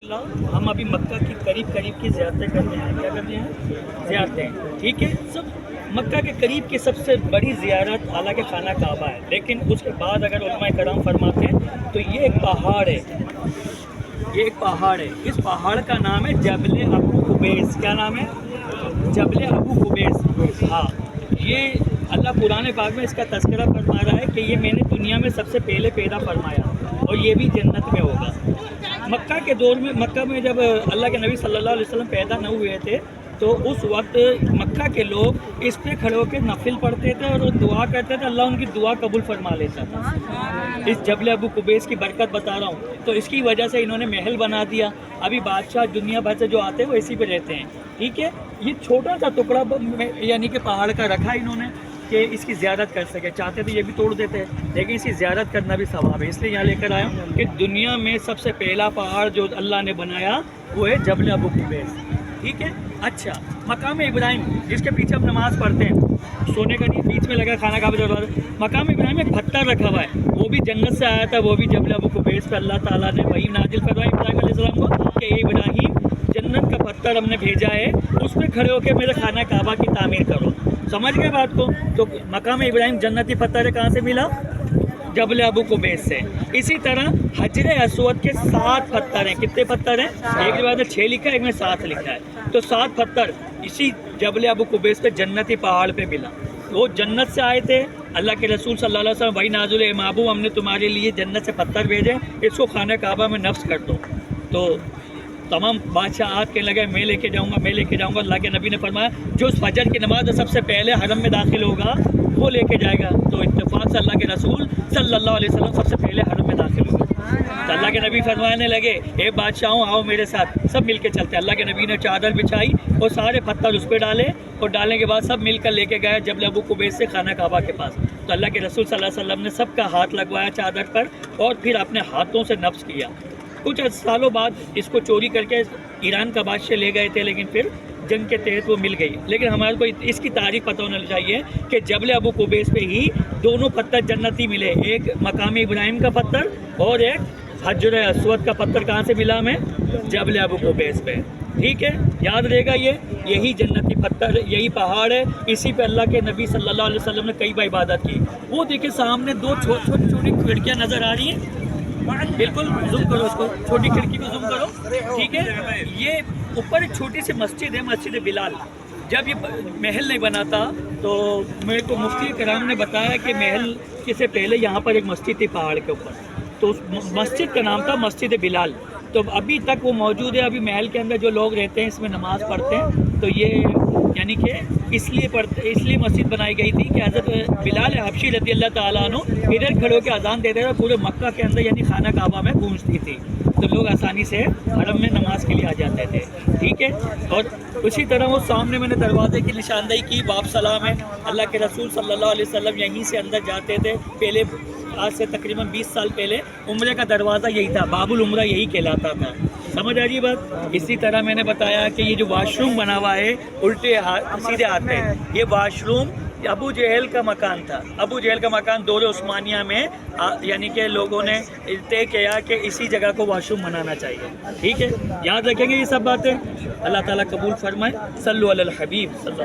ہم ابھی مکہ کی قریب کی زیارتیں کرنے ہیں. کیا کرنے ہیں؟ زیارتیں. ٹھیک ہے. سب مکہ کے قریب کی سب سے بڑی زیارت حالانکہ خانہ کعبہ ہے، لیکن اس کے بعد اگر علماء کرام فرماتے ہیں تو یہ ایک پہاڑ ہے. یہ ایک پہاڑ ہے. اس پہاڑ کا نام ہے جبل ابو قبیس. کیا نام ہے؟ جبل ابو قبیس. ہاں، یہ اللہ قرآن پاک میں اس کا تذکرہ فرما رہا ہے کہ یہ میں نے دنیا میں سب سے پہلے پیدا فرمایا اور یہ بھی جنت میں ہوگا. مکہ کے دور میں، مکہ میں جب اللہ کے نبی صلی اللہ علیہ وسلم پیدا نہ ہوئے تھے تو اس وقت مکہ کے لوگ اس پہ کھڑے ہو کے نفل پڑھتے تھے اور دعا کرتے تھے، اللہ ان کی دعا قبول فرما لیتا تھا. اس جبل ابو قبیس کی برکت بتا رہا ہوں. تو اس کی وجہ سے انہوں نے محل بنا دیا. ابھی بادشاہ دنیا بھر سے جو آتے ہیں وہ اسی پہ رہتے ہیں. ٹھیک ہے. یہ چھوٹا سا ٹکڑا یعنی کہ پہاڑ کا رکھا انہوں نے کہ اس کی زیارت کر سکے. چاہتے تو یہ بھی توڑ دیتے ہیں، لیکن اس کی زیارت کرنا بھی ثواب ہے، اس لیے یہاں لے کر آیا ہوں کہ دنیا میں سب سے پہلا پہاڑ جو اللہ نے بنایا وہ ہے جبل ابو قبیس. ٹھیک ہے. اچھا، مقام ابراہیم جس کے پیچھے ہم نماز پڑھتے ہیں، سونے کا نہیں بیچ میں لگا خانہ کعبہ دروازہ. مقام ابراہیم میں ایک پتھر رکھا ہوا ہے، وہ بھی جنت سے آیا تھا، وہ بھی جبل ابو قبیس پہ اللہ تعالیٰ نے وہی نازل کروائی ابراہیم علیہ السلام کو کہ اے ابراہیم، جنت کا پتھر ہم نے بھیجا ہے، اس پہ کھڑے ہو کے میرے خانہ کعبہ کی تعمیر کرو. سمجھ گئے بات کو؟ تو مقام ابراہیم جنتی پتھر ہے، کہاں سے ملا؟ جبل ابو قبیس سے. اسی طرح حجر اسود کے 7 پتھر ہیں. کتنے پتھر ہیں؟ ایک کے بعد 6 لکھا ہے، ایک میں 7 لکھا ہے. تو 7 پتھر اسی جبل ابو قبیس پہ جنتی پہاڑ پہ ملا. وہ جنت سے آئے تھے. اللہ کے رسول صلی اللہ علیہ وسلم وہی نازل ہے، محبوب ہم نے تمہارے لیے جنت سے پتھر بھیجے، اس کو خانہ کعبہ میں نفس کر دو. تو تمام بادشاہات کے لگے میں لے کے جاؤں گا، میں لے کے جاؤں گا. اللہ کے نبی نے فرمایا جو اس فجر کی نماز سب سے پہلے حرم میں داخل ہوگا وہ لے کے جائے گا. تو اتفاق سے اللہ کے رسول صلی اللہ علیہ وسلم سب سے پہلے حرم میں داخل ہوگا. تو اللہ کے نبی فرمانے لگے اے بادشاہوں آؤ میرے ساتھ. سب مل کے چلتے. اللہ کے نبی نے چادر بچھائی اور سارے پتھر اس پہ ڈالے اور ڈالنے کے بعد سب مل کر لے کے گئے جبل ابو قبیس سے خانہ کعبہ کے پاس. تو اللہ کے رسول صلی اللہ علیہ وسلم نے سب کا ہاتھ لگوایا چادر پر اور پھر اپنے ہاتھوں سے نفس کیا. کچھ سالوں بعد اس کو چوری کر کے ایران کا بادشاہ لے گئے تھے، لیکن پھر جنگ کے تحت وہ مل گئی. لیکن ہمارے کو اس کی تاریخ پتہ ہونا چاہیے کہ جبل ابو قبیس پہ ہی دونوں پتھر جنتی ملے، ایک مقام ابراہیم کا پتھر اور ایک حجر اسود کا پتھر. کہاں سے ملا ہمیں؟ جبل ابو قبیس پہ. ٹھیک ہے. یاد رہے گا یہی جنتی پتھر، یہی پہاڑ ہے. اسی پہ اللہ کے نبی صلی اللہ علیہ وسلم نے کئی بار عبادت کی. وہ دیکھیں سامنے 2 چھوٹی چھوٹی کھڑکیاں نظر آ رہی ہیں. بالکل زوم کرو اس کو، چھوٹی کھڑکی کو زوم کرو. ٹھیک ہے. یہ اوپر ایک چھوٹی سی مسجد ہے، مسجد بلال. جب یہ محل نہیں بنا تھا تو میرے کو مفتی کرام نے بتایا کہ محل سے پہلے یہاں پر ایک مسجد تھی پہاڑ کے اوپر، تو اس مسجد کا نام تھا مسجد بلال. تو ابھی تک وہ موجود ہے. ابھی محل کے اندر جو لوگ رہتے ہیں اس میں نماز پڑھتے ہیں. تو یہ یعنی کہ اس لیے مسجد بنائی گئی تھی کہ حضرت بلال حبشی رضی اللہ تعالیٰ عنہ ادھر کھڑے ہو کے اذان دیتے تھے، پورے مکہ کے اندر یعنی خانہ کعبہ میں گونجتی تھی، تو لوگ آسانی سے حرم میں نماز کے لیے آ جاتے تھے. ٹھیک ہے. اور اسی طرح وہ سامنے میں نے دروازے کی نشاندہی کی، باب سلام ہے. اللہ کے رسول صلی اللہ علیہ وسلم یہیں سے اندر جاتے تھے. پہلے آج سے تقریباً 20 سال پہلے عمرے کا دروازہ یہی تھا، باب العمرہ یہی کہلاتا تھا. سمجھ آ رہی بات؟ اسی طرح میں نے بتایا کہ یہ جو واش روم بنا ہوا ہے الٹے سیدھے ہاتھ پہ، یہ واش روم ابو جہل کا مکان تھا. ابو جہل کا مکان دور عثمانیہ میں یعنی کہ لوگوں نے طے کیا کہ اسی جگہ کو واش روم بنانا چاہیے. ٹھیک ہے. یاد رکھیں گے یہ سب باتیں. اللہ تعالیٰ قبول فرمائے. صلو علی الحبیب صلی اللہ